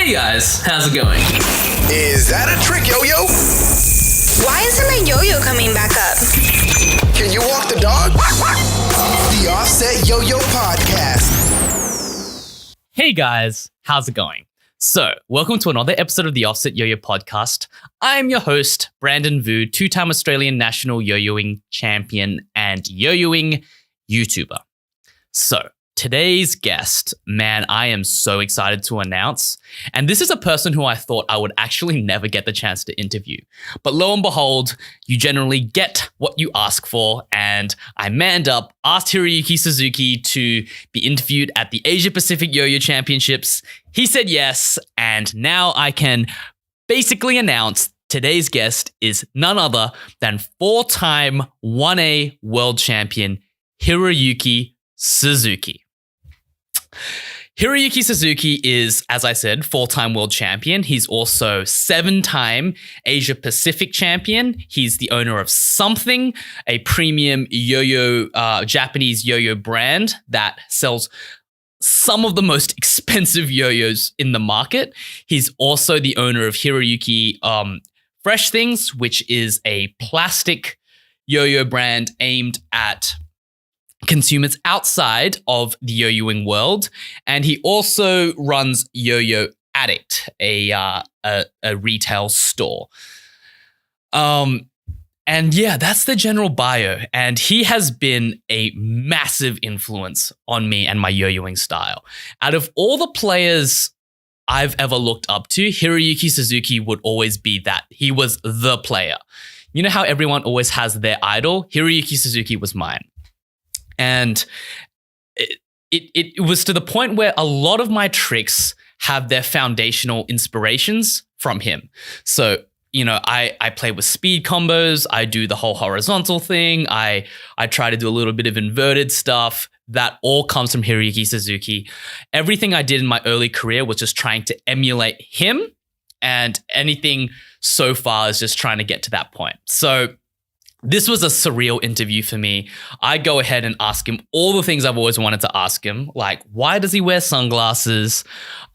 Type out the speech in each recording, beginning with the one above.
Hey guys, how's it going? Is that a trick, Yo-Yo? Why isn't my yo-yo coming back up? Can you walk the dog? The Offset Yo-Yo Podcast. Hey guys, how's it going? So, welcome to another episode of the Offset Yo-Yo Podcast. I'm your host, Brandon Vu, two-time Australian national yo-yoing champion and yo-yoing YouTuber. So, today's guest, man, I am so excited to announce. And this is a person who I thought I would actually never get the chance to interview. But lo and behold, you generally get what you ask for. And I manned up, asked Hiroyuki Suzuki to be interviewed at the Asia Pacific Yo-Yo Championships. He said yes. And now I can basically announce today's guest is none other than four-time 1A world champion Hiroyuki Suzuki. Hiroyuki Suzuki is, as I said, four-time world champion. He's also seven-time Asia Pacific champion. He's the owner of Something, a premium yo-yo, Japanese yo-yo brand that sells some of the most expensive yo-yos in the market. He's also the owner of Hiroyuki Fresh Things, which is a plastic yo-yo brand aimed at consumers outside of the yo-yoing world. And he also runs Yo-Yo Addict, a retail store. And yeah, that's the general bio. And he has been a massive influence on me and my yo-yoing style. Out of all the players I've ever looked up to, Hiroyuki Suzuki would always be that. He was the player. You know how everyone always has their idol? Hiroyuki Suzuki was mine. And it was to the point where a lot of my tricks have their foundational inspirations from him. So, you know, I play with speed combos. I do the whole horizontal thing. I try to do a little bit of inverted stuff. That all comes from Hiroyuki Suzuki. Everything I did in my early career was just trying to emulate him. And anything so far is just trying to get to that point. So this was a surreal interview for me. I go ahead and ask him all the things I've always wanted to ask him, like why does he wear sunglasses?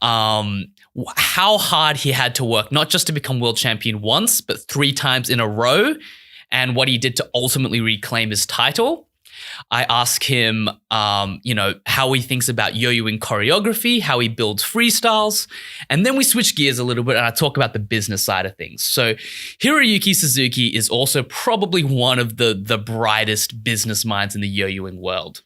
How hard he had to work, not just to become world champion once, but 3 times in a row, and what he did to ultimately reclaim his title. I ask him, how he thinks about yo-yoing choreography, how he builds freestyles, and then we switch gears a little bit and I talk about the business side of things. So Hiroyuki Suzuki is also probably one of the brightest business minds in the yo-yoing world.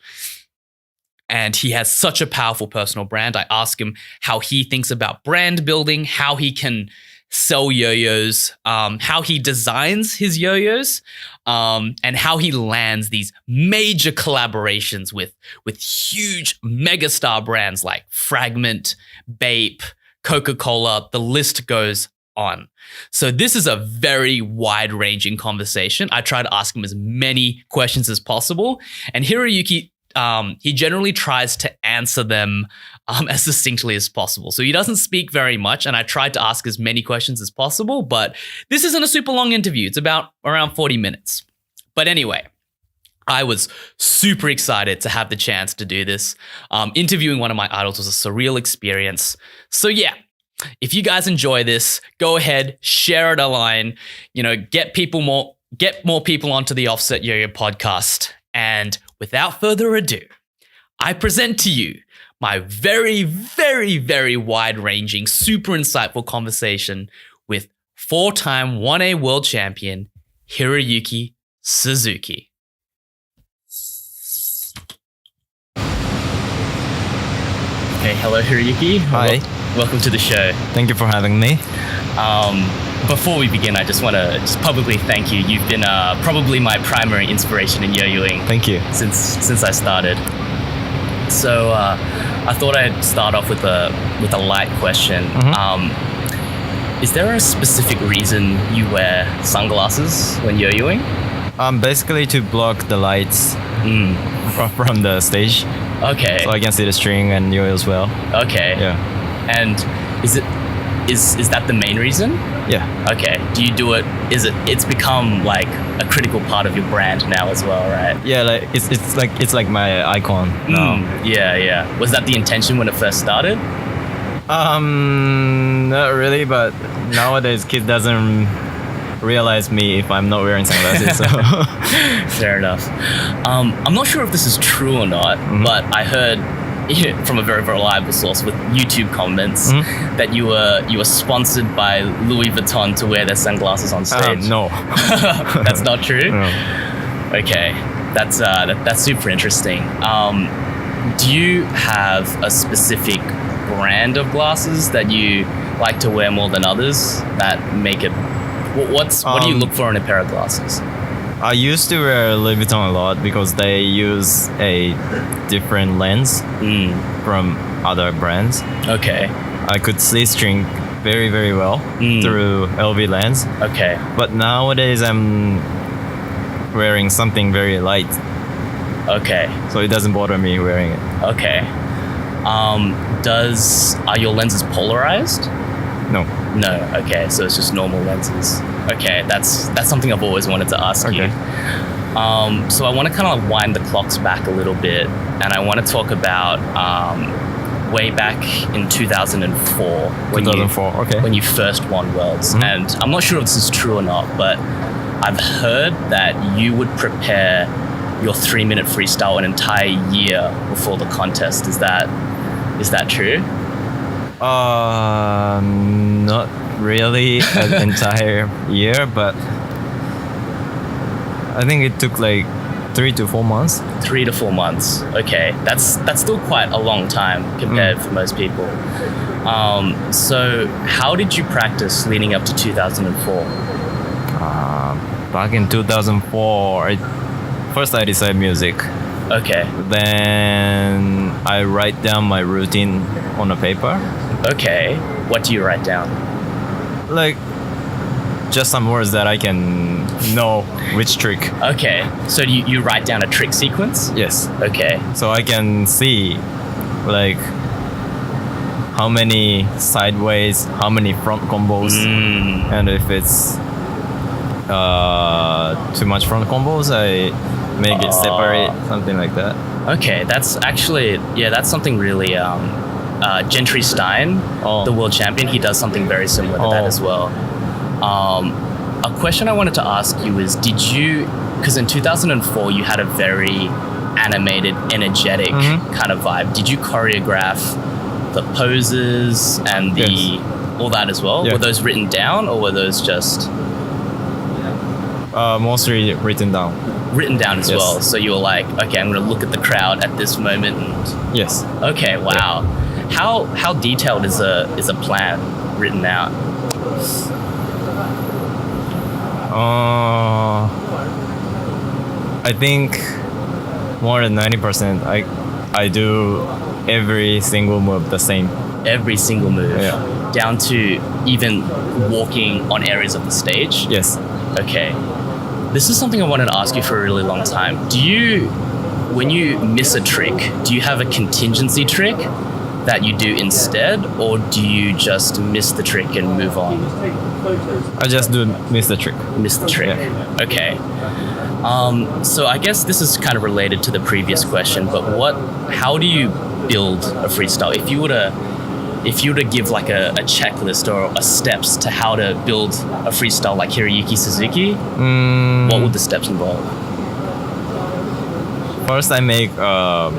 And he has such a powerful personal brand. I ask him how he thinks about brand building, how he can sell yo-yos, how he designs his yo-yos, and how he lands these major collaborations with huge megastar brands like Fragment, Bape, Coca-Cola, the list goes on. So this is a very wide-ranging conversation. I try to ask him as many questions as possible, and Hiroyuki he generally tries to answer them as succinctly as possible. So he doesn't speak very much, and I tried to ask as many questions as possible, but this isn't a super long interview. It's about around 40 minutes. But anyway, I was super excited to have the chance to do this. Interviewing one of my idols was a surreal experience. So yeah, if you guys enjoy this, go ahead, share it online, get more people onto the Offset Yo-Yo podcast. And without further ado, I present to you my very, very, very wide-ranging, super insightful conversation with four-time 1A world champion Hiroyuki Suzuki. Okay, hello Hiroyuki. Hi. Welcome to the show. Thank you for having me. Before we begin, I just want to publicly thank you. You've been probably my primary inspiration in yo-yoing. Thank you. Since I started. So I thought I'd start off with a light question. Mm-hmm. Is there a specific reason you wear sunglasses when yo-yoing? Basically to block the lights from the stage. Okay. So I can see the string and you as well. Okay. Yeah. And is that the main reason? Yeah. Okay. Do you do it? It's become like a critical part of your brand now as well, right? Yeah, like it's like my icon now. Yeah. Was that the intention when it first started? Not really, but nowadays kid doesn't realize me if I'm not wearing sunglasses. So. Fair enough. I'm not sure if this is true or not, but I heard from a very reliable source with YouTube comments that you were sponsored by Louis Vuitton to wear their sunglasses on stage. No. That's not true? No. Okay. That's super interesting. Do you have a specific brand of glasses that you like to wear more than others that make it... What do you look for in a pair of glasses? I used to wear Louis Vuitton a lot because they use a different lens from other brands. Okay. I could see string very, very well through LV lens. Okay. But nowadays I'm wearing something very light, Okay. so it doesn't bother me wearing it. Okay. Are your lenses polarized? No. No. Okay. So it's just normal lenses. Okay. That's something I've always wanted to ask you. So I want to kind of wind the clocks back a little bit, and I want to talk about way back in 2004 when you first won Worlds. And I'm not sure if this is true or not, but I've heard that you would prepare your 3-minute freestyle an entire year before the contest. Is that true? Not really an entire year, but I think it took like 3 to 4 months. 3 to 4 months. Okay, that's still quite a long time compared for most people. So how did you practice leading up to 2004? Back in 2004, first I decided music. Okay. Then I write down my routine on a paper. Okay. What do you write down? Like just some words that I can know which trick. Okay. So you write down a trick sequence? Yes. Okay. So I can see like how many sideways, how many front combos, and if it's too much front combos, I make it separate, something like that. Okay, that's actually, that's something really, Gentry Stein, the world champion, he does something very similar to that as well. A question I wanted to ask you is, because in 2004 you had a very animated, energetic kind of vibe, did you choreograph the poses and all that as well? Yeah. Were those written down, or were those just... Mostly written down. Written down as well. So you were like, okay, I'm going to look at the crowd at this moment. And... Yes. Okay. Wow. Yeah. How detailed is a plan written out? I think more than 90%. I do every single move the same. Every single move. Yeah. Down to even walking on areas of the stage. Yes. Okay. This is something I wanted to ask you for a really long time. When you miss a trick, do you have a contingency trick that you do instead, or do you just miss the trick and move on? I just do miss the trick. Miss the trick. Yeah. Okay. So I guess this is kind of related to the previous question, but how do you build a freestyle? If you were to give like a checklist or a steps to how to build a freestyle like Hiroyuki Suzuki, what would the steps involve? First, I make a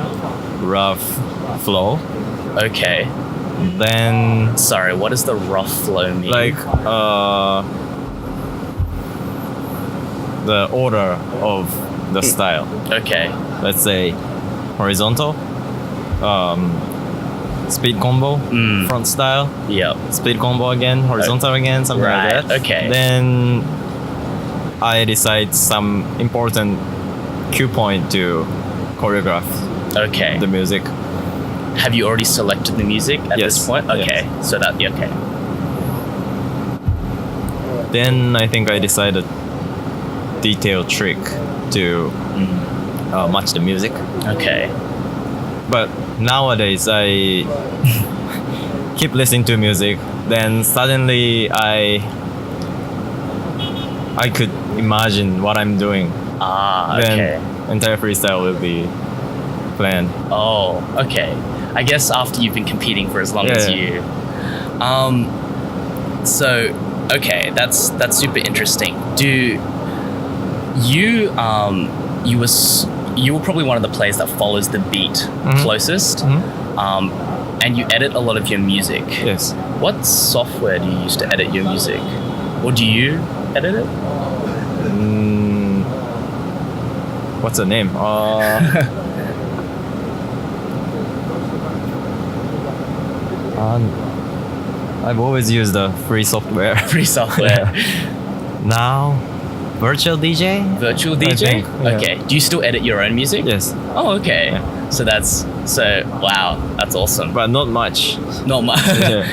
rough flow. Okay. Then, sorry, what does the rough flow mean? like the order of the style. Okay. Let's say horizontal, speed combo, front style, speed combo again, horizontal again, something like that. Okay. Then I decide some important cue point to choreograph the music. Have you already selected the music at this point? Okay. Yes. So okay. Then I think I decided detailed trick to match the music. Okay. But nowadays I keep listening to music. Then suddenly I could imagine what I'm doing. Then entire freestyle will be planned. Oh, okay. I guess after you've been competing for as long as you. So, okay, that's super interesting. Do you you were probably one of the players that follows the beat closest, and you edit a lot of your music. Yes. What software do you use to edit your music, or do you edit it? What's the name? I've always used the free software. Free software. Now, virtual DJ. Virtual DJ. I think, yeah. Okay. Do you still edit your own music? Yes, Oh, okay. Yeah. So wow, that's awesome. but not much. Not much. Yeah.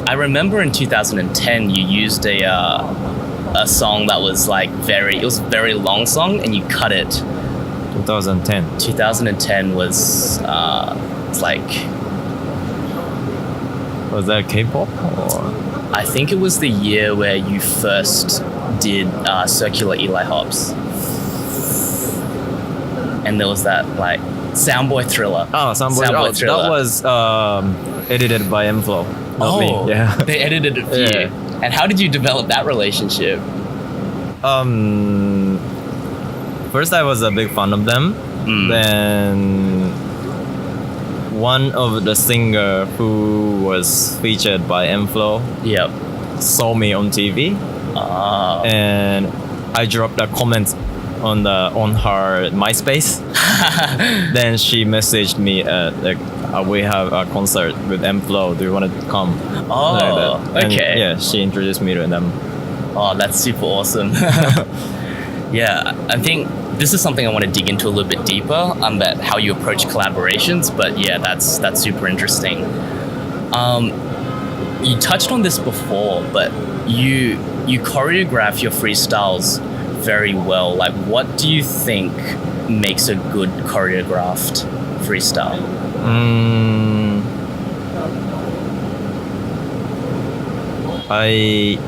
I remember in 2010 you used a song that was like it was a very long song and you cut it. 2010. 2010 was it's like, Was that K-pop or? I think it was the year where you first did Circular Eli Hops, and there was that like Soundboy Thriller. Oh, Soundboy Thriller. that was edited by M-Flow. Not me. Yeah. They edited it for you. Yeah. And how did you develop that relationship? First I was a big fan of them. Then one of the singer who was featured by M-Flow Yep. saw me on TV, and I dropped a comment on her MySpace. Then she messaged me we have a concert with M-Flow. Do you want to come? Oh, Like that. And, okay. yeah, she introduced me to them. Oh, that's super awesome. Yeah, I think this is something I want to dig into a little bit deeper on that, how you approach collaborations. But yeah, that's super interesting. You touched on this before, but you choreograph your freestyles very well. Like, what do you think makes a good choreographed freestyle? I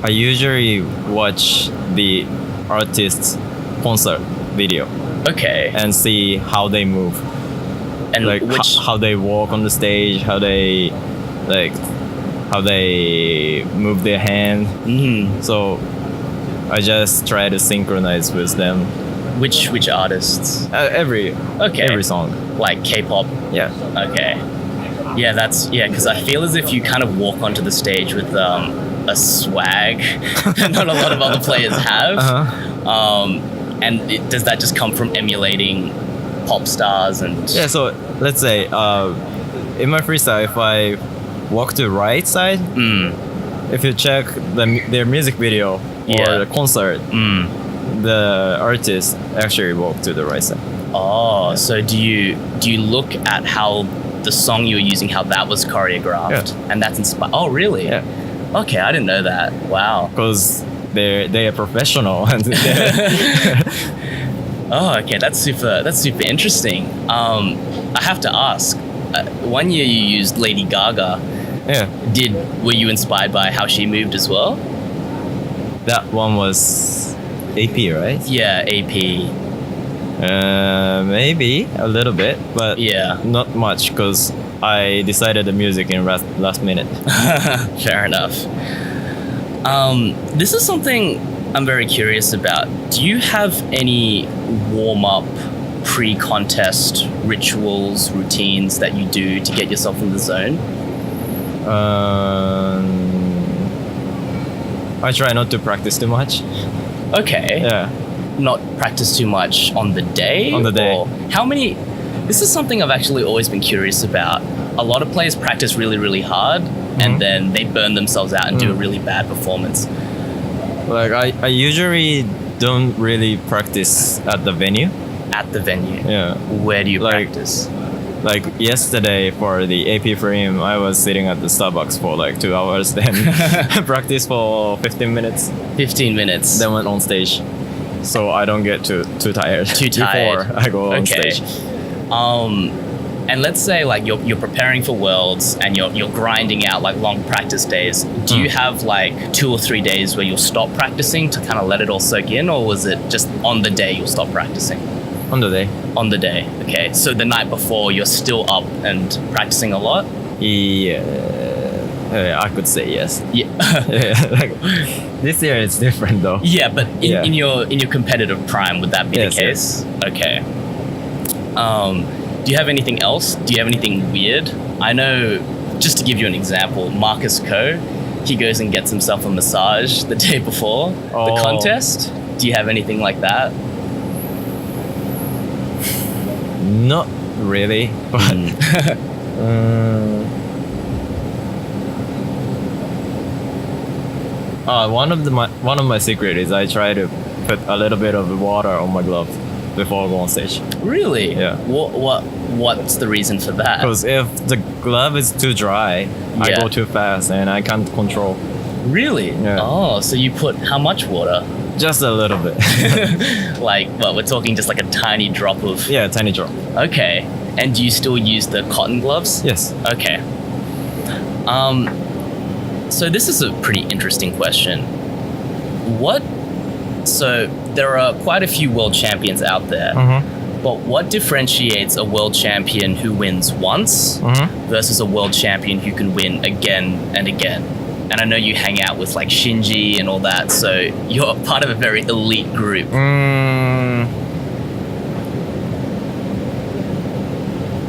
usually watch the artist's concert video Okay. and see how they move, And like which how they walk on the stage, how they move their hand. So I just try to synchronize with them. which artists? Every song. Like K-pop. Yeah. Okay. Yeah, because I feel as if you kind of walk onto the stage with a swag that not a lot of other players have. And does that just come from emulating pop stars and? Yeah. So let's say in my freestyle, if I walk to the right side, if you check their music video or the concert, the artist actually walk to the right side. Oh, so do you look at how the song you were using, how that was choreographed, and that's inspired? Oh, really? Yeah. Okay, I didn't know that. Wow. Because they are professional. And Oh, okay, that's super interesting. I have to ask. One year you used Lady Gaga. yeah, Were you inspired by how she moved as well? that one was AP, right? Yeah, AP. Maybe a little bit, but Yeah. not much because I decided the music in last minute. Fair enough. This is something I'm very curious about. Do you have any warm-up pre-contest rituals, routines that you do to get yourself in the zone? I try not to practice too much. Okay. Yeah. Not practice too much on the day? On the day. Or how many... This is something I've actually always been curious about. A lot of players practice really, really hard, and then they burn themselves out and do a really bad performance. Like I usually don't really practice at the venue. At the venue? Yeah. Where do you Like- practice? Like yesterday for the EP4, I was sitting at the Starbucks for like 2 hours, then practice for 15 minutes, 15 minutes. then went on stage. So I don't get too tired. Too tired. Before I go on stage. And let's say like you're preparing for Worlds and you're grinding out like long practice days. Do you have like 2 or 3 days where you'll stop practicing to kind of let it all soak in, or was it just on the day you'll stop practicing? On the day. On the day, okay. So the night before you're still up and practicing a lot? Yeah. I could say yes. Yeah. Yeah, like, this year it's different though. Yeah, but in your competitive prime, would that be Yes, the case? Okay. Do you have anything else? Do you have anything weird? I know, just to give you an example, Marcus Coe, he goes and gets himself a massage the day before the contest. Do you have anything like that? Not really, but one of my secret is I try to put a little bit of water on my glove before I go on stage. Really? Yeah. What's the reason for that? Because if the glove is too dry, I Yeah. go too fast and I can't control. Really? Yeah. Oh, so you put how much water? Just a little bit. Like, well, we're talking just like a tiny drop of. Yeah, tiny drop. Okay. And do you still use the cotton gloves? Yes. Okay. So this is a pretty interesting question. So there are quite a few world champions out there, but what differentiates a world champion who wins once versus a world champion who can win again and again? And I know you hang out with like Shinji and all that, so you're part of a very elite group.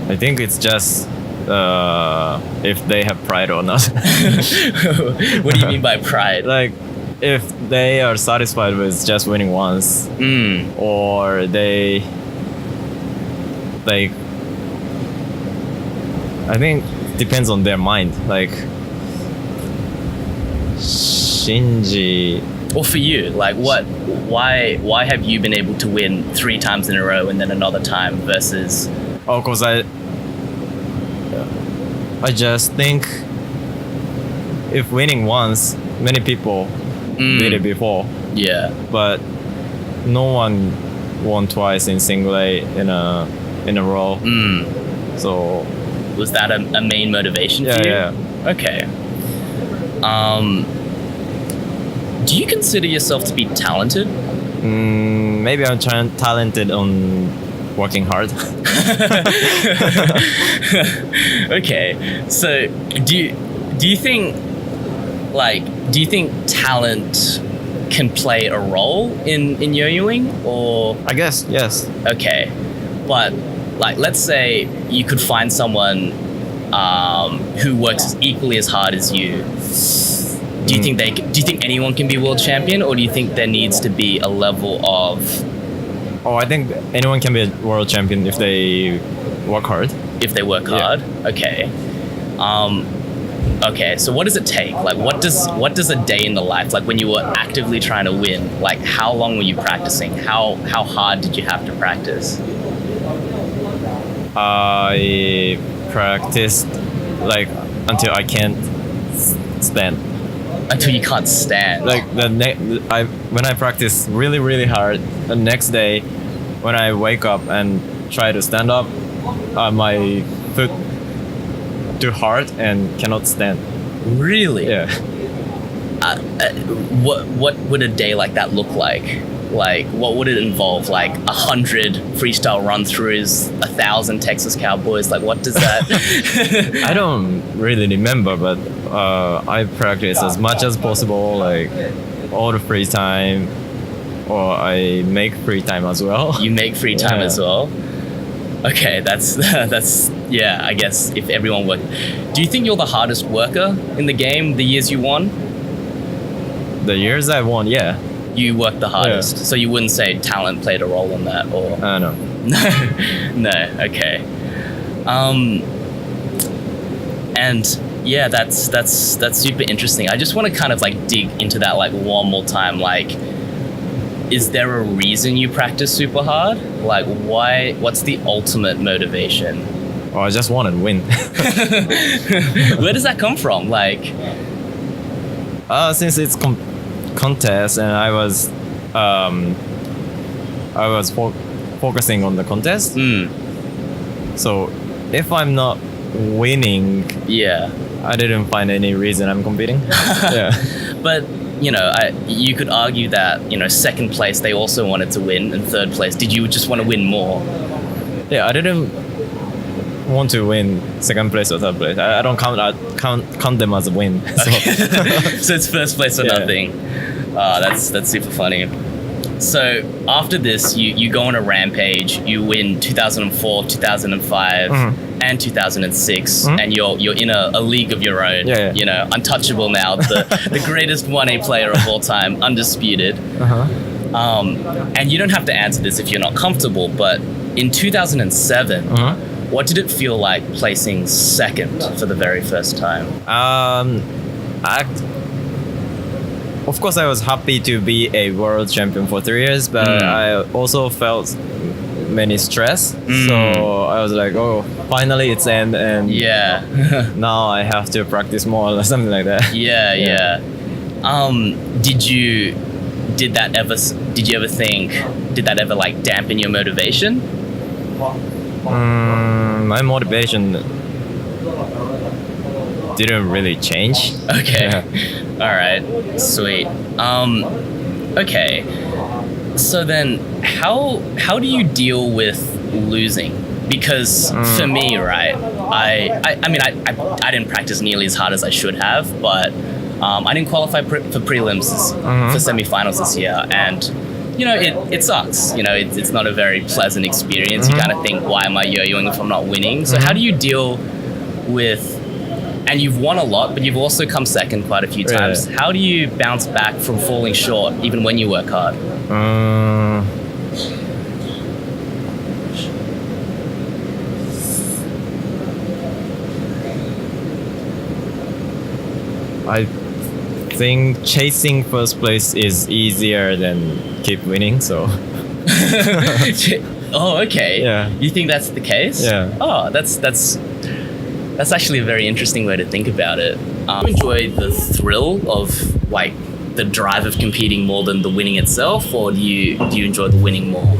I think it's just if they have pride or not. What do you mean by pride? Like, if they are satisfied with just winning once, or they, like, I think it depends on their mind. Like, Shinji. Or for you, like why have you been able to win 3 times in a row and then another time versus? Oh, cause I just think if winning once, many people did it before, Yeah. but no one won twice in single A in a row. So Was that a main motivation for you? yeah. Okay. Do you consider yourself to be talented? Maybe I'm talented on working hard. Okay. So do you think talent can play a role in yo-yoing, or? I guess yes. Okay, but like, let's say you could find someone who works equally as hard as you. Do you think anyone can be world champion, or do you think there needs to be a level of? Oh, I think anyone can be a world champion if they work hard. If they work hard, okay. Okay, so what does it take? Like, what does a day in the life, like when you were actively trying to win, like how long were you practicing? How hard did you have to practice? I practiced like until I can't stand. Until you can't stand. Like when I practice really really hard, the next day when I wake up and try to stand up, my foot too hard and cannot stand. Really? Yeah. What would a day like that look like? Like, what would it involve? Like 100 freestyle run-throughs, 1,000 Texas Cowboys? Like, what does that? I don't really remember, but I practice as much as possible, like all the free time, or I make free time as well. You make free time Yeah. as well? Okay, that's yeah, I guess if everyone worked. Do you think you're the hardest worker in the game the years you won? The years I won, yeah. You worked the hardest, so you wouldn't say talent played a role in that, or? No. No, okay. And yeah, that's super interesting. I just want to kind of like dig into that like one more time. Like, is there a reason you practice super hard? Like, why? What's the ultimate motivation? Oh, I just want to win. Where does that come from? Like, Since it's contest and I was focusing on the contest. So if I'm not winning, yeah. I didn't find any reason I'm competing. Yeah. But you know, you could argue that, you know, second place they also wanted to win, and third place, did you just want to win more? Yeah, I didn't want to win second place or third place. I don't count them as a win. So, So it's first place or Yeah. nothing. That's super funny. So after this, you go on a rampage. You win 2004, 2005, and 2006, and you're in a league of your own. Yeah, yeah. You know, untouchable now. The greatest 1A player of all time, undisputed. And you don't have to answer this if you're not comfortable. But in 2007, what did it feel like placing second for the very first time? Of course, I was happy to be a world champion for 3 years, but I also felt many stress. So I was like, oh, finally it's end, and Yeah. now I have to practice more or something like that. Yeah. Did you ever think, did that ever like dampen your motivation? My motivation didn't really change. Okay. Yeah. All right. Sweet. Okay. So then how do you deal with losing? Because for me, right, I mean I didn't practice nearly as hard as I should have, but I didn't qualify for prelims for semifinals this year, and you know it sucks. You know it's not a very pleasant experience. You kind of think, why am I yo-yoing if I'm not winning? So how do you deal with? And you've won a lot, but you've also come second quite a few times. Yeah. How do you bounce back from falling short, even when you work hard? I think chasing first place is easier than keep winning. So Oh, okay. Yeah. You think that's the case? Yeah. Oh, that's actually a very interesting way to think about it. Do you enjoy the thrill of like the drive of competing more than the winning itself, or do you enjoy the winning more?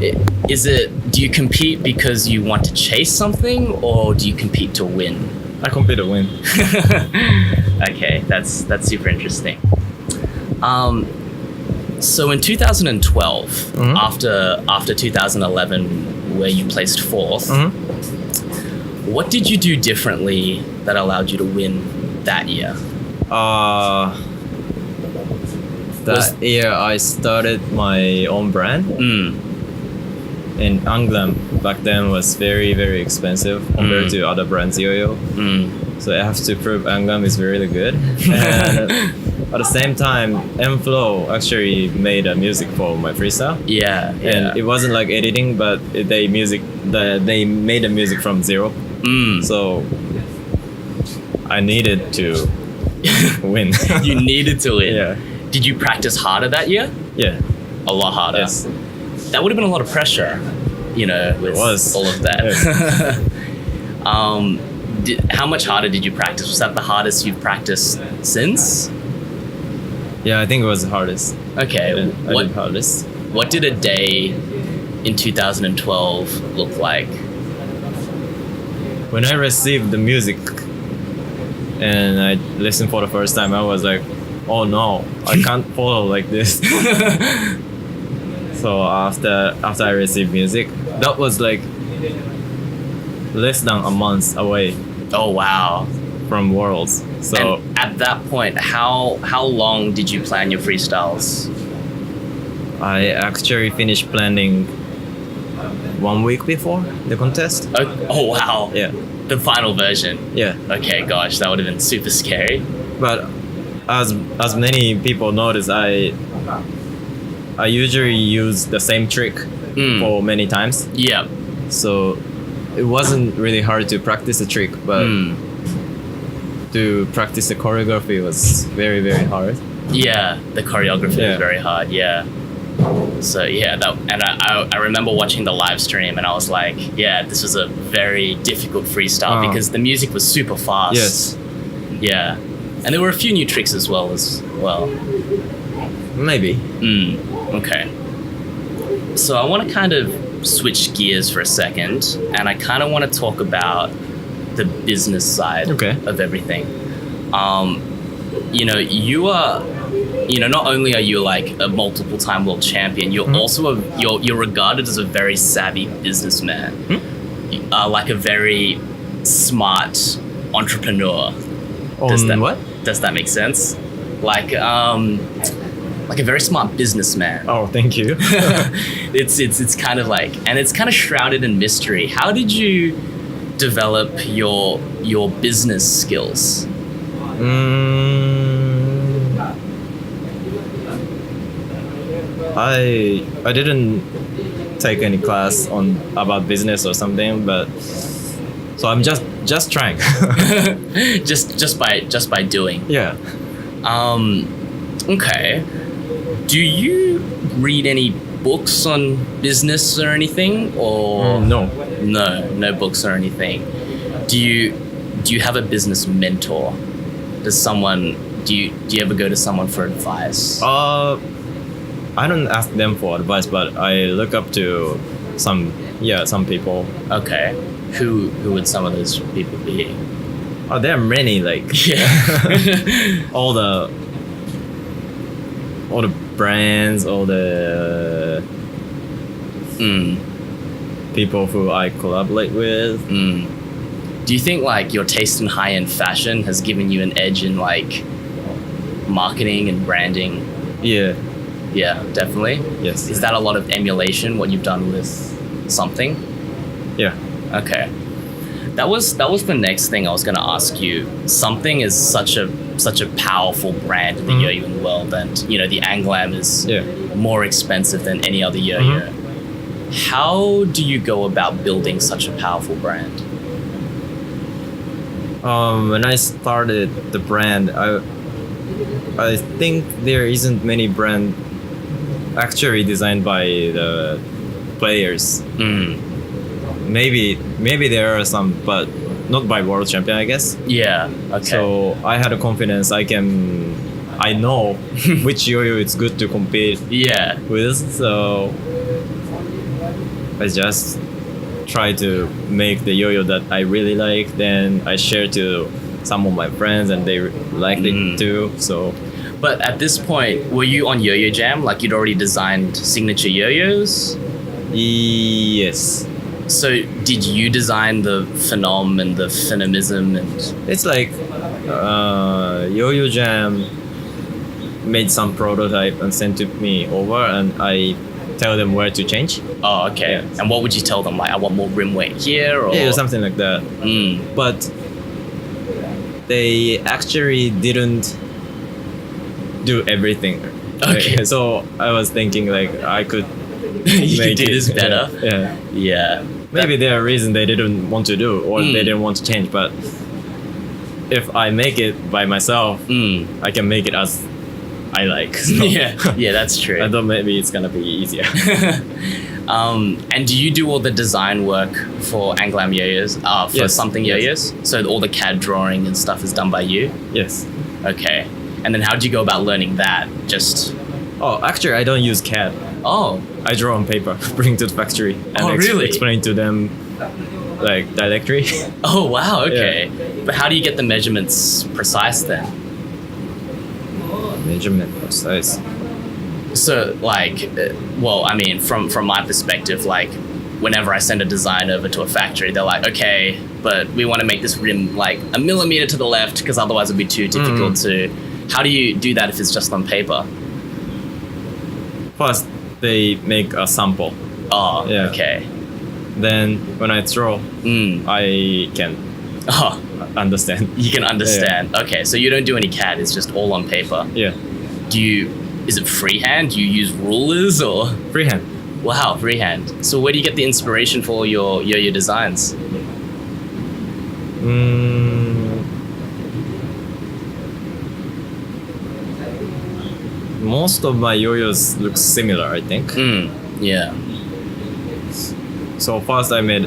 Do you compete because you want to chase something, or do you compete to win? I compete to win. Okay, that's super interesting. So in 2012, after 2011, where you placed fourth, what did you do differently that allowed you to win that year? That year I started my own brand. And Anglam back then was very, very expensive compared to other brands, Yoyo. So I have to prove Anglam is really good. And at the same time, M-Flow actually made a music for my freestyle. Yeah. And it wasn't like editing, but they made the music from zero. So I needed to win. You needed to win. Yeah. Did you practice harder that year? Yeah. A lot harder. Yes. That would have been a lot of pressure, you know, with all of that. How much harder did you practice? Was that the hardest you've practiced since? Yeah, I think it was the hardest. Okay. I did hardest. What did a day in 2012 look like? When I received the music and I listened for the first time, I was like, oh no, I can't follow like this. So after I received music, that was like less than a month away. Oh wow. From Worlds. So and at that point, how long did you plan your freestyles? I actually finished planning 1 week before the contest. Oh wow. Yeah. The final version. Yeah. Okay, gosh, that would have been super scary. But as many people notice, I usually use the same trick for many times. Yeah. So it wasn't really hard to practice the trick, but to practice the choreography was very, very hard. Yeah, the choreography was very hard. Yeah. So yeah, I remember watching the live stream and I was like, yeah, this was a very difficult freestyle because the music was super fast. Yes. Yeah, and there were a few new tricks as well. Maybe. Okay. So I want to kind of switch gears for a second, and I kind of want to talk about the business side of everything. You know, not only are you like a multiple time world champion, you're also you're regarded as a very savvy businessman. like a very smart entrepreneur. Does that make sense? Like a very smart businessman. Oh, thank you. It's kind of like, and it's kind of shrouded in mystery. How did you develop your business skills? I didn't take any class on about business or something, but so I'm just trying. just by doing. Yeah. Okay. Do you read any books on business or anything, or no books or anything? Do you have a business mentor? Do you ever go to someone for advice? I don't ask them for advice, but I look up to some people. Okay. Who would some of those people be? Oh, there are many, like all the brands, all the people who I collaborate with. Do you think like your taste in high-end fashion has given you an edge in like marketing and branding? Yeah, Definitely. yes. Is that a lot of emulation, what you've done with something? Yeah. Okay. That was the next thing I was going to ask you. Something is such a powerful brand in the yo-yoing world, and the Anglam is more expensive than any other yo-yo. How do you go about building such a powerful brand? When I started the brand, I think there isn't many brand actually designed by the players. Maybe there are some, but not by world champion, I guess. Yeah. Okay. So I had a confidence I know which yo-yo it's good to compete with. So I just try to make the yo-yo that I really like. Then I share to some of my friends, and they liked it too. So. But at this point, were you on Yo-Yo Jam? Like you'd already designed signature yo-yos? Yes. So did you design the phenom and the phenomism and? It's like Yo-Yo Jam made some prototype and sent to me over, and I tell them where to change. Oh, okay. Yeah. And what would you tell them? Like, I want more rim weight here, or something like that. But they actually didn't do everything. Okay. So I was thinking like I could you make could do this better. Yeah. Maybe there are reasons they didn't want to do, or they didn't want to change. But if I make it by myself, I can make it as I like. So Yeah, that's true. I thought maybe it's gonna be easier. And do you do all the design work for Anglam yo-yos? For Yes, something yo-yos? So all the CAD drawing and stuff is done by you? Yes. Okay. And then how do you go about learning that? Just... Oh, actually, I don't use CAD. Oh. I draw on paper, bring to the factory, and really? explain to them like directly. Oh, wow, okay. But how do you get the measurements precise then? Measurement precise. So, like, well, I mean, from my perspective, like, whenever I send a design over to a factory, they're like, okay, but we want to make this rim like a millimeter to the left because otherwise it'd be too difficult to... How do you do that if it's just on paper? First, they make a sample. Oh, okay. Then when I draw, I can understand. You can understand. Yeah. Okay, so you don't do any CAD, it's just all on paper. Yeah. Is it freehand? Do you use rulers or? Freehand. Wow, freehand. So where do you get the inspiration for your yo-yo designs? Most of my yo-yos look similar, I think. Yeah. So first I made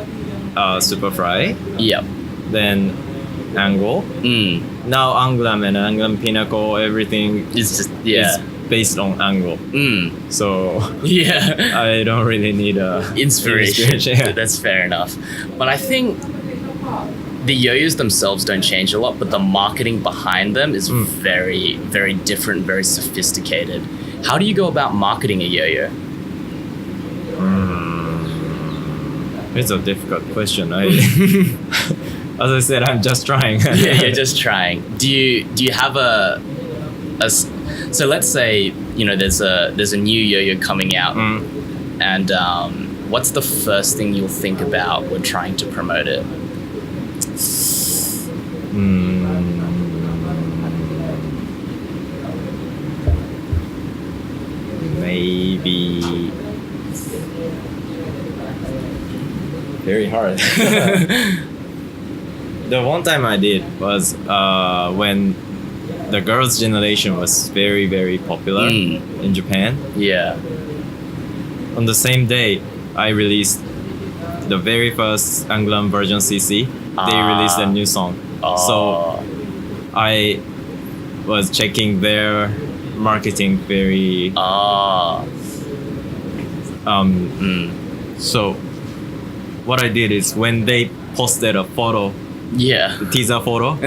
Superfly. Yep. Then Angle. Now Anglam and Anglam Pinnacle, everything It's just, is based on Angle. So yeah. I don't really need Inspiration. Yeah. That's fair enough. But I think the yo-yos themselves don't change a lot, but the marketing behind them is very, very different, very sophisticated. How do you go about marketing a yo-yo? It's a difficult question. As I said, I'm just trying. Yeah, you're just trying. Do you have so let's say, you know, there's a new yo-yo coming out, and what's the first thing you'll think about when trying to promote it? Maybe very hard. The one time I did was when the girls' generation was very, very popular in Japan. Yeah. On the same day, I released the very first Anglam version CC. They released a new song. So I was checking their marketing very so what I did is when they posted a photo, the teaser photo,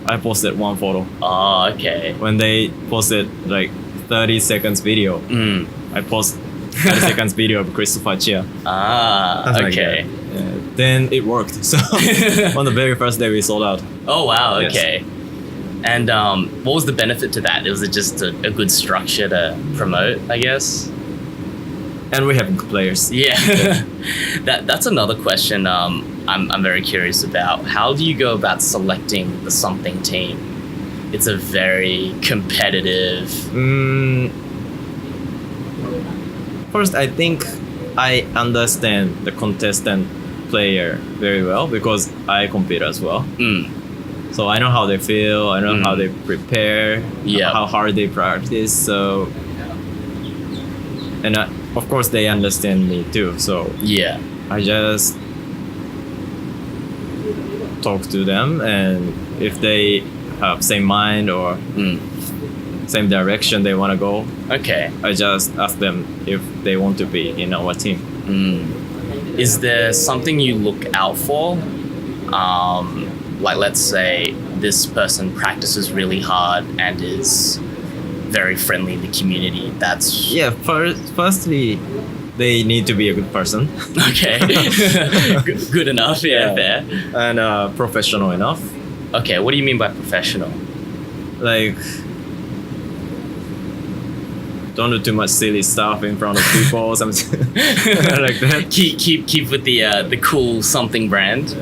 I posted one photo. Okay. When they posted like 30 seconds video, I post 30 seconds video of Christopher Chia. Okay. Then it worked. So on the very first day we sold out. Oh wow, Yes. okay. And what was the benefit to that? Was it just a good structure to promote, I guess? And we have good players. Yeah. That's another question I'm very curious about. How do you go about selecting the something team? It's a very competitive... First, I think I understand the contestant player very well because I compete as well. So I know how they feel, I know how they prepare, how hard they practice. So, and of course they understand me too. So yeah, I just talk to them, and if they have same mind or same direction they want to go, okay, I just ask them if they want to be in our team. Is there something you look out for? Like, let's say this person practices really hard and is very friendly in the community. That's Firstly, they need to be a good person. okay. Good enough. Yeah, fair. And professional enough. Okay, what do you mean by professional? Like, don't do too much silly stuff in front of people or something like that. Keep with the cool something brand.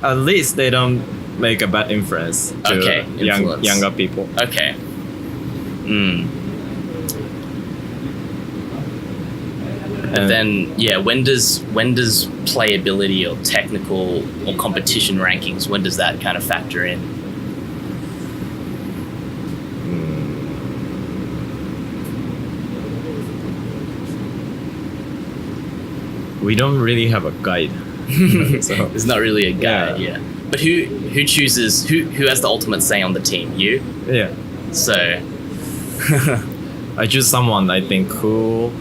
At least they don't make a bad influence to younger people. Okay. But then, when does playability or technical or competition rankings, when does that kind of factor in? We don't really have a guide. So, There's not really a guide, yeah. But who chooses, who has the ultimate say on the team? You? Yeah. So I choose someone I think cool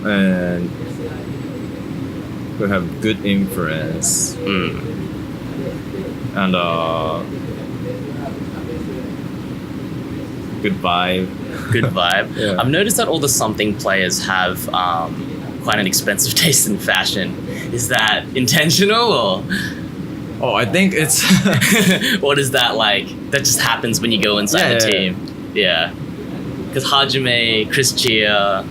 and who have good influence. And good vibe. Good vibe. Yeah. I've noticed that all the something players have quite an expensive taste in fashion. Is that intentional or? Oh, I think it's What is that like? That just happens when you go inside the team. Yeah. Because Hajime, Chris Chia,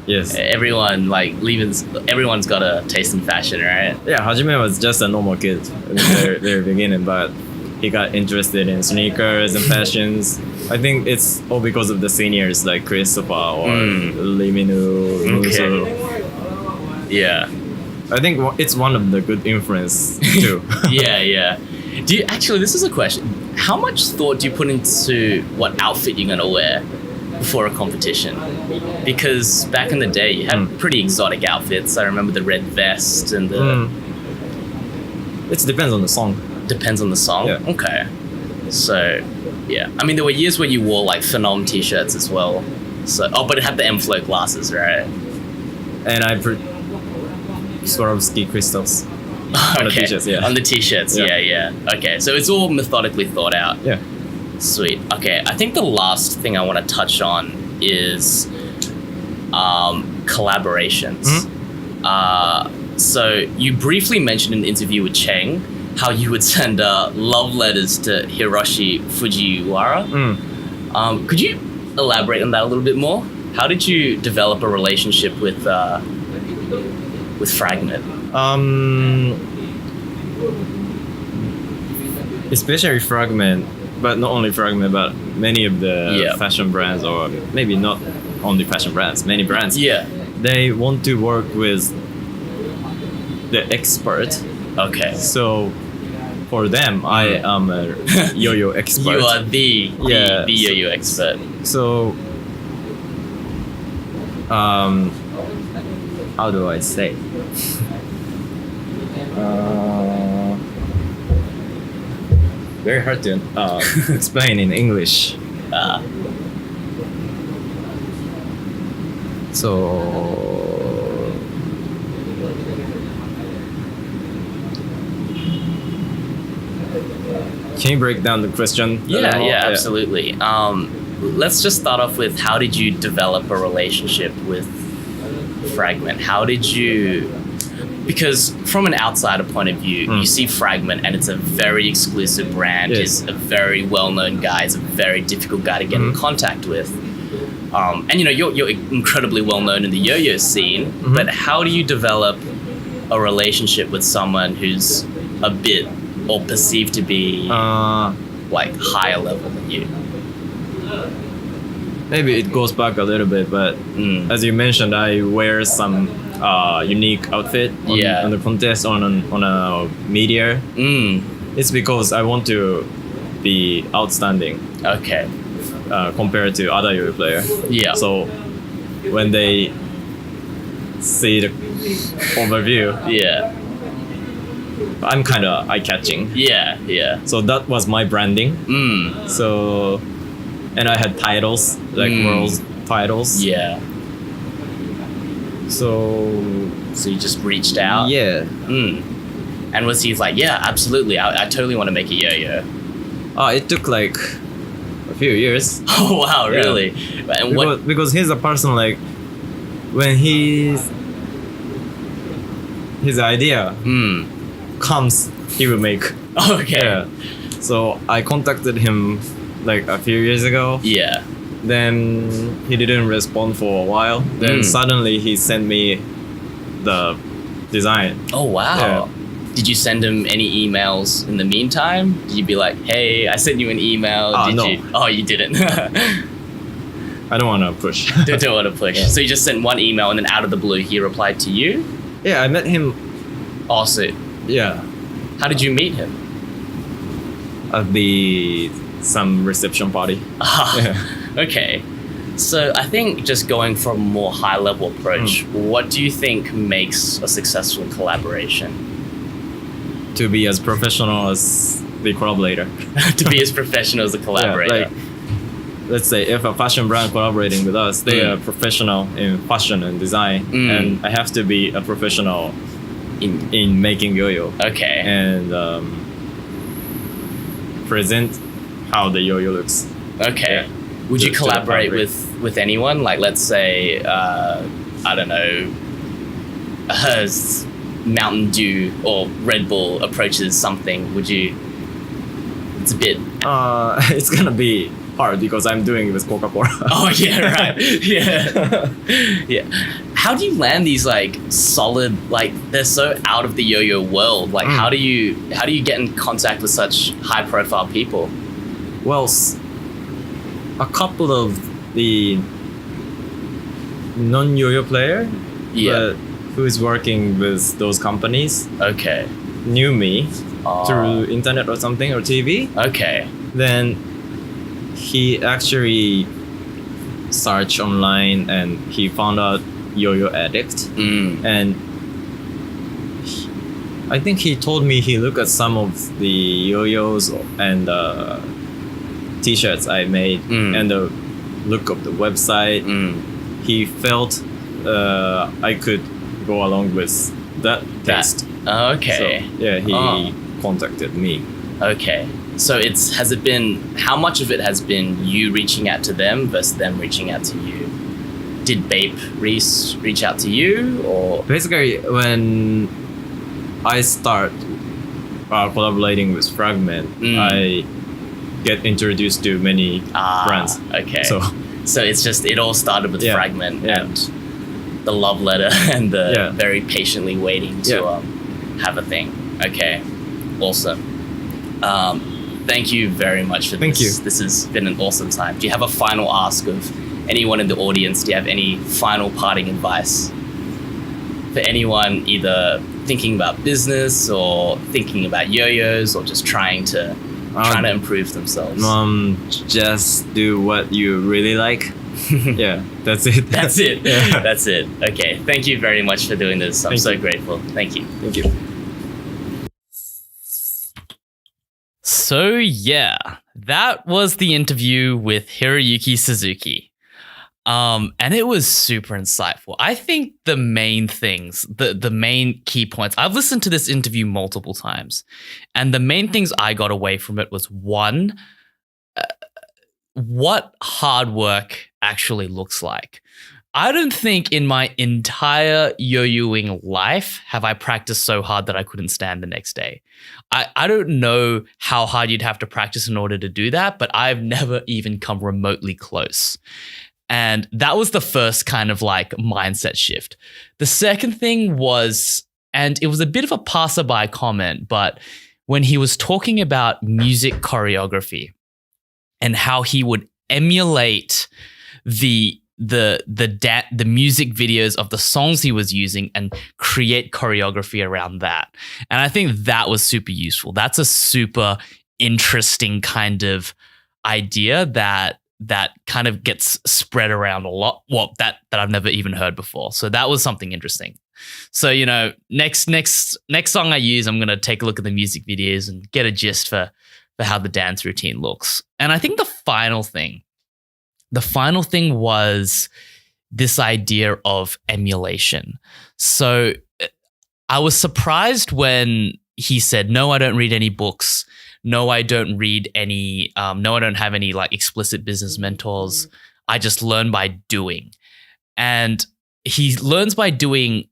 yes, everyone everyone's got a taste in fashion, right? yeah. Hajime was just a normal kid in the very beginning, but he got interested in sneakers and fashions. I think it's all because of the seniors like Christopher or Liminu. Okay. Yeah. I think it's one of the good influence too. Yeah. Do you actually? This is a question. How much thought do you put into what outfit you're gonna wear before a competition? Because back in the day, you had pretty exotic outfits. I remember the red vest and the. It depends on the song. Depends on the song. Yeah. Okay. So, yeah. I mean, there were years where you wore like Phenom t-shirts as well. So, but it had the M-Flow glasses, right? And I Swarovski crystals on the t-shirts. Yeah. On the t-shirts. Yeah. Okay. So it's all methodically thought out. Yeah. Sweet. Okay. I think the last thing I want to touch on is collaborations. So you briefly mentioned in an interview with Cheng how you would send love letters to Hiroshi Fujiwara. Could you elaborate on that a little bit more? How did you develop a relationship with Fragment? Especially Fragment, but not only Fragment, but many of the fashion brands, or maybe not only fashion brands, many brands. Yeah. They want to work with the expert. Okay. So for them, I am a yo-yo expert. You are the yo-yo expert. So, how do I say? Very hard to explain in English. Can you break down the question? Yeah, absolutely. Let's just start off with, how did you develop a relationship with Fragment? How did you... Because from an outsider point of view, you see Fragment and it's a very exclusive brand. He's a very well-known guy. He's a very difficult guy to get in contact with. And you know, you're incredibly well-known in the yo-yo scene, but how do you develop a relationship with someone who's a bit, or perceived to be like higher level than you? Maybe it goes back a little bit, but as you mentioned, I wear some unique outfit on the contest, on a media. It's because I want to be outstanding. Okay. Compared to other yo-yo player. Yeah. So when they see the overview, I'm kind of eye-catching. Yeah. So that was my branding. So, and I had titles, like world titles. Yeah. So you just reached out? Yeah. And was he like, yeah, absolutely, I totally want to make a yo-yo? It took like a few years. Oh, wow, really? And because he's a person, like, when his idea comes, he will make. Okay. Yeah. So I contacted him like a few years ago. Yeah. Then he didn't respond for a while. Then suddenly he sent me the design. Oh, wow. Yeah. Did you send him any emails in the meantime? Did you be like, hey, I sent you an email? No. Oh, you didn't. I don't want to push. Don't want to push. Yeah. So you just sent one email and then out of the blue he replied to you? Yeah, I met him. Also. Yeah. How did you meet him? At some reception party. Okay. So I think just going from a more high level approach, what do you think makes a successful collaboration? To be as professional as the collaborator. To be as professional as the collaborator. Yeah, like, let's say if a fashion brand collaborating with us, they are professional in fashion and design, and I have to be a professional in making yo-yo. Okay. And present how the yo-yo looks. Okay. Yeah. Would you collaborate with anyone? Like, let's say, I don't know, Mountain Dew or Red Bull approaches something. Would you? It's a bit. It's gonna be hard because I'm doing it with Coca-Cola. Oh yeah, right. Yeah. Yeah. How do you land these like solid, like they're so out of the yo-yo world? Like how do you get in contact with such high profile people? Well, a couple of the non-yo-yo player, but who is working with those companies, knew me through internet or something, or TV. Okay. Then he actually searched online and he found out Yo-Yo Addict. And I think he told me he looked at some of the yo-yos and t-shirts I made and the look of the website. He felt I could go along with that taste. Okay. So, yeah, he contacted me. Okay. So how much of it has been you reaching out to them versus them reaching out to you? did Bape reach out to you, or Basically, when I start collaborating with Fragment, I get introduced to many brands. Okay. So it all started with Fragment and the love letter and the very patiently waiting to have a thing. Okay, awesome. Thank you very much for this. Thank you. This has been an awesome time. Do you have a final ask of anyone in the audience? Do you have any final parting advice for anyone either thinking about business or thinking about yo-yos or just trying to improve themselves? Just do what you really like. Yeah, that's it. That's it. Yeah. That's it. Okay. Thank you very much for doing this. I'm so grateful. Thank you. Thank you. So yeah, that was the interview with Hiroyuki Suzuki. And it was super insightful. I think the main things, the main key points, I've listened to this interview multiple times, and the main things I got away from it was one, what hard work actually looks like. I don't think in my entire yo-yoing life have I practiced so hard that I couldn't stand the next day. I don't know how hard you'd have to practice in order to do that, but I've never even come remotely close. And that was the first kind of like mindset shift. The second thing was, and it was a bit of a passerby comment, but when he was talking about music choreography and how he would emulate the music videos of the songs he was using and create choreography around that. And I think that was super useful. That's a super interesting kind of idea that kind of gets spread around a lot. Well, that I've never even heard before. So that was something interesting. So, you know, next song I use, I'm going to take a look at the music videos and get a gist for how the dance routine looks. And I think the final thing was this idea of emulation. So I was surprised when he said, no, I don't read any books. No, I don't read any, no, I don't have any like explicit business mentors. I just learn by doing. And he learns by doing,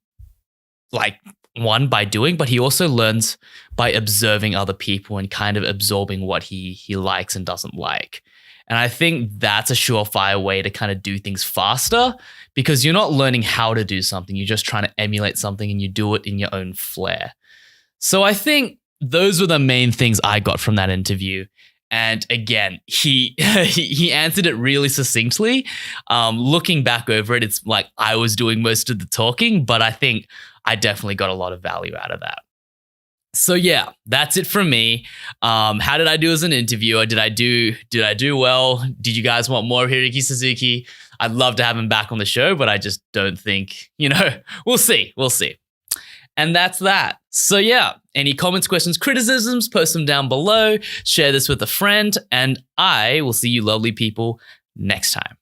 like, by doing, but he also learns by observing other people and kind of absorbing what he likes and doesn't like. And I think that's a surefire way to kind of do things faster, because you're not learning how to do something. You're just trying to emulate something and you do it in your own flair. So I think those were the main things I got from that interview. And again, he answered it really succinctly. Looking back over it, it's like I was doing most of the talking, but I think I definitely got a lot of value out of that. So yeah, that's it from me. How did I do as an interviewer? Did I do well? Did you guys want more of Hiroyuki Suzuki? I'd love to have him back on the show, but I just don't think, we'll see. And that's that. So yeah, any comments, questions, criticisms, post them down below. Share this with a friend, and I will see you lovely people next time.